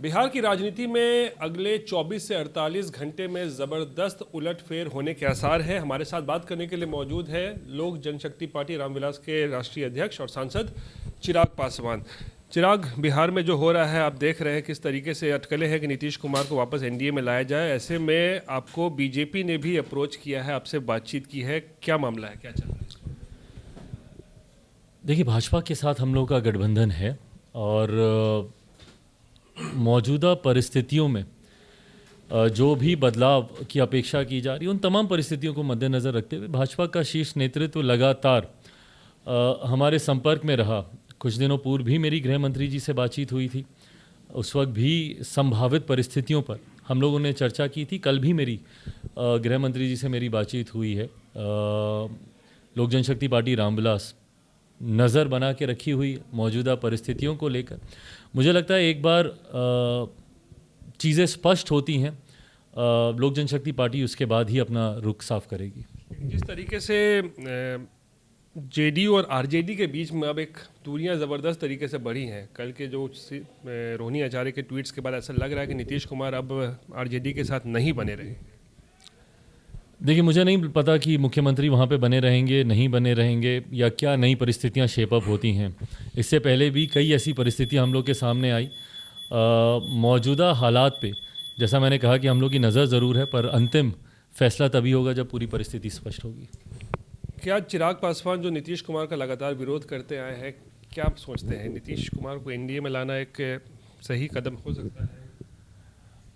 बिहार की राजनीति में अगले 24 से 48 घंटे में ज़बरदस्त उलटफेर होने के आसार हैं। हमारे साथ बात करने के लिए मौजूद है लोक जनशक्ति पार्टी रामविलास के राष्ट्रीय अध्यक्ष और सांसद चिराग पासवान। चिराग, बिहार में जो हो रहा है आप देख रहे हैं किस तरीके से अटकलें हैं कि नीतीश कुमार को वापस एनडीए में लाया जाए। ऐसे में आपको बीजेपी ने भी अप्रोच किया है, आपसे बातचीत की है, क्या मामला है, क्या चल रहा है? देखिए, भाजपा के साथ हम लोग का गठबंधन है और मौजूदा परिस्थितियों में जो भी बदलाव की अपेक्षा की जा रही है उन तमाम परिस्थितियों को मद्देनज़र रखते हुए भाजपा का शीर्ष नेतृत्व लगातार हमारे संपर्क में रहा। कुछ दिनों पूर्व भी मेरी गृह मंत्री जी से बातचीत हुई थी, उस वक्त भी संभावित परिस्थितियों पर हम लोगों ने चर्चा की थी। कल भी मेरी गृह मंत्री जी से मेरी बातचीत हुई है। लोक जनशक्ति पार्टी रामविलास नज़र बना के रखी हुई मौजूदा परिस्थितियों को लेकर। मुझे लगता है एक बार चीज़ें स्पष्ट होती हैं, लोक जनशक्ति पार्टी उसके बाद ही अपना रुख साफ करेगी। जिस तरीके से जेडीयू और आरजेडी के बीच में अब एक दूरियां ज़बरदस्त तरीके से बढ़ी हैं, कल के जो रोहिणी आचार्य के ट्वीट्स के बाद ऐसा लग रहा है कि नीतीश कुमार अब आरजेडी के साथ नहीं बने रहे। देखिए, मुझे नहीं पता कि मुख्यमंत्री वहाँ पे बने रहेंगे, नहीं बने रहेंगे, या क्या नई परिस्थितियाँ शेप अप होती हैं। इससे पहले भी कई ऐसी परिस्थितियाँ हम लोग के सामने आई। मौजूदा हालात पे जैसा मैंने कहा कि हम लोग की नज़र ज़रूर है, पर अंतिम फैसला तभी होगा जब पूरी परिस्थिति स्पष्ट होगी। क्या चिराग पासवान जो नीतीश कुमार का लगातार विरोध करते आए हैं, क्या आप सोचते हैं नीतीश कुमार को एनडीए में लाना एक सही कदम हो सकता है?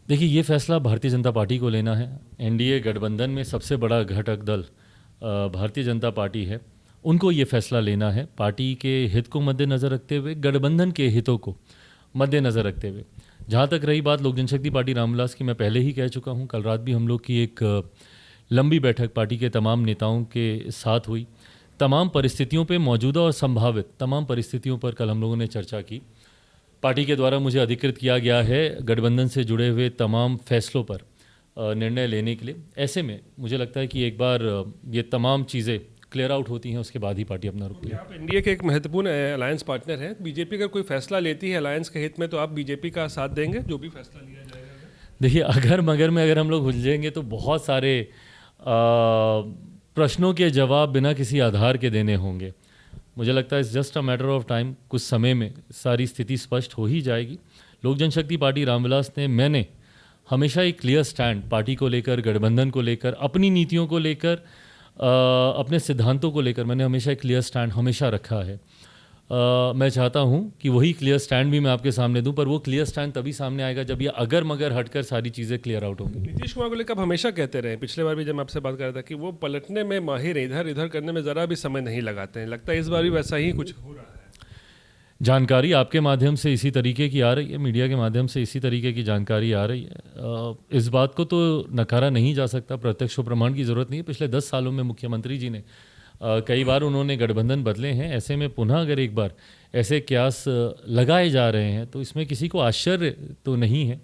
देखिए, ये फैसला भारतीय जनता पार्टी को लेना है। एनडीए गठबंधन में सबसे बड़ा घटक दल भारतीय जनता पार्टी है, उनको ये फैसला लेना है पार्टी के हित को मद्देनज़र रखते हुए, गठबंधन के हितों को मद्देनज़र रखते हुए। जहाँ तक रही बात लोक जनशक्ति पार्टी रामविलास की, मैं पहले ही कह चुका हूँ, कल रात भी हम लोग की एक लंबी बैठक पार्टी के तमाम नेताओं के साथ हुई। तमाम परिस्थितियों पे, मौजूदा और संभावित तमाम परिस्थितियों पर कल हम लोगों ने चर्चा की। पार्टी के द्वारा मुझे अधिकृत किया गया है गठबंधन से जुड़े हुए तमाम फैसलों पर निर्णय लेने के लिए। ऐसे में मुझे लगता है कि एक बार ये तमाम चीज़ें क्लियर आउट होती हैं, उसके बाद ही पार्टी अपना रुख ले। आप एनडीए के एक महत्वपूर्ण अलायंस पार्टनर हैं। बीजेपी अगर कोई फैसला लेती है अलायंस के हित में तो आप बीजेपी का साथ देंगे जो भी फैसला लिया जाएगा? देखिए, अगर मगर में अगर हम लोग उलझेंगे तो बहुत सारे प्रश्नों के जवाब बिना किसी आधार के देने होंगे। मुझे लगता है it's just a matter of time, कुछ समय में सारी स्थिति स्पष्ट हो ही जाएगी। लोक जनशक्ति पार्टी रामविलास ने, मैंने हमेशा एक क्लियर स्टैंड पार्टी को लेकर, गठबंधन को लेकर, अपनी नीतियों को लेकर, अपने सिद्धांतों को लेकर मैंने हमेशा एक क्लियर स्टैंड हमेशा रखा है। मैं चाहता हूं कि वही क्लियर स्टैंड भी मैं आपके सामने दूं, पर वो क्लियर स्टैंड तभी सामने आएगा जब ये अगर मगर हटकर सारी चीज़ें क्लियर आउट होंगी। नीतीश कुमार को लेकर आप हमेशा कहते रहे, पिछले बार भी जब मैं आपसे बात कर रहा था, कि वो पलटने में माहिर है, इधर इधर करने में ज़रा भी समय नहीं लगाते हैं। लगता है इस बार भी वैसा ही कुछ हो रहा है। जानकारी आपके माध्यम से इसी तरीके की आ रही है, मीडिया के माध्यम से इसी तरीके की जानकारी आ रही है। इस बात को तो नकारा नहीं जा सकता, प्रत्यक्ष प्रमाण की ज़रूरत नहीं है। पिछले 10 सालों में मुख्यमंत्री जी ने कई बार उन्होंने गठबंधन बदले हैं। ऐसे में पुनः अगर एक बार ऐसे कयास लगाए जा रहे हैं तो इसमें किसी को आश्चर्य तो नहीं है,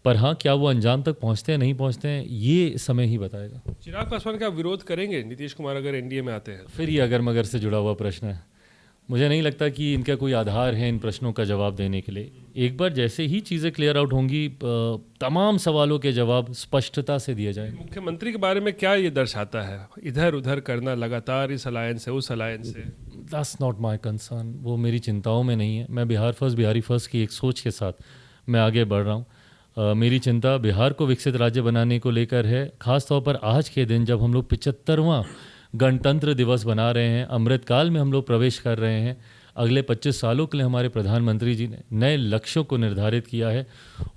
पर हाँ, क्या वो अंजाम तक पहुंचते हैं नहीं पहुंचते हैं ये समय ही बताएगा। चिराग पासवान का विरोध करेंगे नीतीश कुमार अगर एनडीए में आते हैं? फिर ये अगर मगर से जुड़ा हुआ प्रश्न है। मुझे नहीं लगता कि इनका कोई आधार है इन प्रश्नों का जवाब देने के लिए। एक बार जैसे ही चीज़ें क्लियर आउट होंगी, तमाम सवालों के जवाब स्पष्टता से दिए जाएंगे। मुख्यमंत्री के बारे में क्या ये दर्शाता है, इधर उधर करना लगातार, इस अलायंस से उस अलायंस से? दैट्स नॉट माई कंसर्न, वो मेरी चिंताओं में नहीं है। मैं बिहार फर्स्ट, बिहारी फर्स्ट की एक सोच के साथ मैं आगे बढ़ रहा हूँ। मेरी चिंता बिहार को विकसित राज्य बनाने को लेकर है, ख़ासतौर पर आज के दिन जब हम लोग 75वां गणतंत्र दिवस बना रहे हैं, अमृतकाल में हम लोग प्रवेश कर रहे हैं। अगले 25 सालों के लिए हमारे प्रधानमंत्री जी ने नए लक्ष्यों को निर्धारित किया है,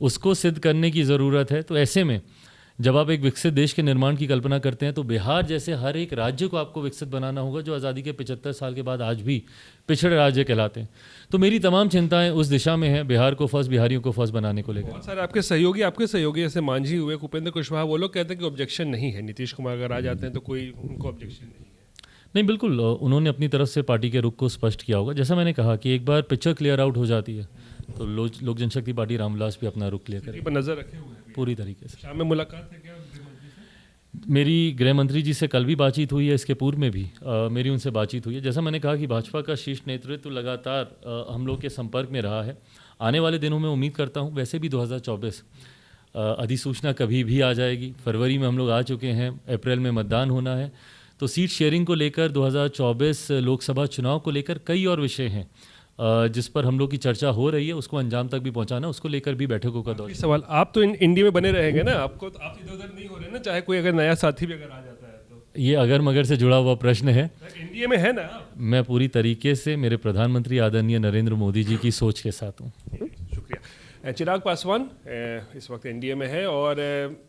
उसको सिद्ध करने की ज़रूरत है। तो ऐसे में जब आप एक विकसित देश के निर्माण की कल्पना करते हैं तो बिहार जैसे हर एक राज्य को आपको विकसित बनाना होगा, जो आज़ादी के 75 साल के बाद आज भी पिछड़े राज्य कहलाते हैं। तो मेरी तमाम चिंताएं उस दिशा में हैं, बिहार को फर्स्ट, बिहारियों को फर्स्ट बनाने को लेकर। बहुत सारे आपके सहयोगी जैसे मांझी हुए, उपेंद्र कुशवाहा, वो लोग कहते हैं कि ऑब्जेक्शन नहीं है, नीतीश कुमार अगर आ जाते हैं तो कोई उनको ऑब्जेक्शन नहीं है। नहीं, बिल्कुल, उन्होंने अपनी तरफ से पार्टी के रुख को स्पष्ट किया होगा। जैसा मैंने कहा कि एक बार पिक्चर क्लियर आउट हो जाती है तो लोक जनशक्ति पार्टी रामविलास भी अपना रुख क्लियर करे, पर नजर रखे हुए हैं पूरी तरीके से। शाम में मुलाकात है क्या मेरी गृह मंत्री जी से कल भी बातचीत हुई है, इसके पूर्व में भी मेरी उनसे बातचीत हुई है। जैसा मैंने कहा कि भाजपा का शीर्ष नेतृत्व लगातार हम लोग के संपर्क में रहा है। आने वाले दिनों में उम्मीद करता हूँ, वैसे भी 2024 अधिसूचना कभी भी आ जाएगी। फरवरी में हम लोग आ चुके हैं, अप्रैल में मतदान होना है, तो सीट शेयरिंग को लेकर 2024 लोकसभा चुनाव को लेकर कई और विषय हैं जिस पर हम लोग की चर्चा हो रही है। उसको अंजाम तक भी पहुंचाना, उसको लेकर भी बैठकों का दौर। सवाल, आप तो इंडिया में बने रहेंगे ना, आपको तो आप इधर उधर नहीं हो रहे ना, चाहे कोई अगर नया साथी भी अगर आ जाता है तो। ये अगर मगर से जुड़ा हुआ प्रश्न है। इंडिया में है ना आप? मैं पूरी तरीके से मेरे प्रधानमंत्री आदरणीय नरेंद्र मोदी जी की सोच के साथ हूँ। शुक्रिया। चिराग पासवान इस वक्त एनडीए में है और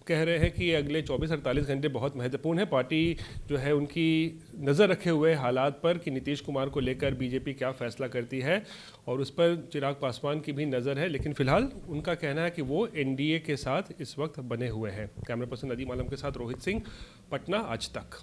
कह रहे हैं कि अगले 24-48 घंटे बहुत महत्वपूर्ण है। पार्टी जो है उनकी नज़र रखे हुए हालात पर कि नीतीश कुमार को लेकर बीजेपी क्या फैसला करती है, और उस पर चिराग पासवान की भी नज़र है। लेकिन फिलहाल उनका कहना है कि वो एनडीए के साथ इस वक्त बने हुए हैं। कैमरा पर्सन नदीम आलम के साथ रोहित सिंह, पटना, आज तक।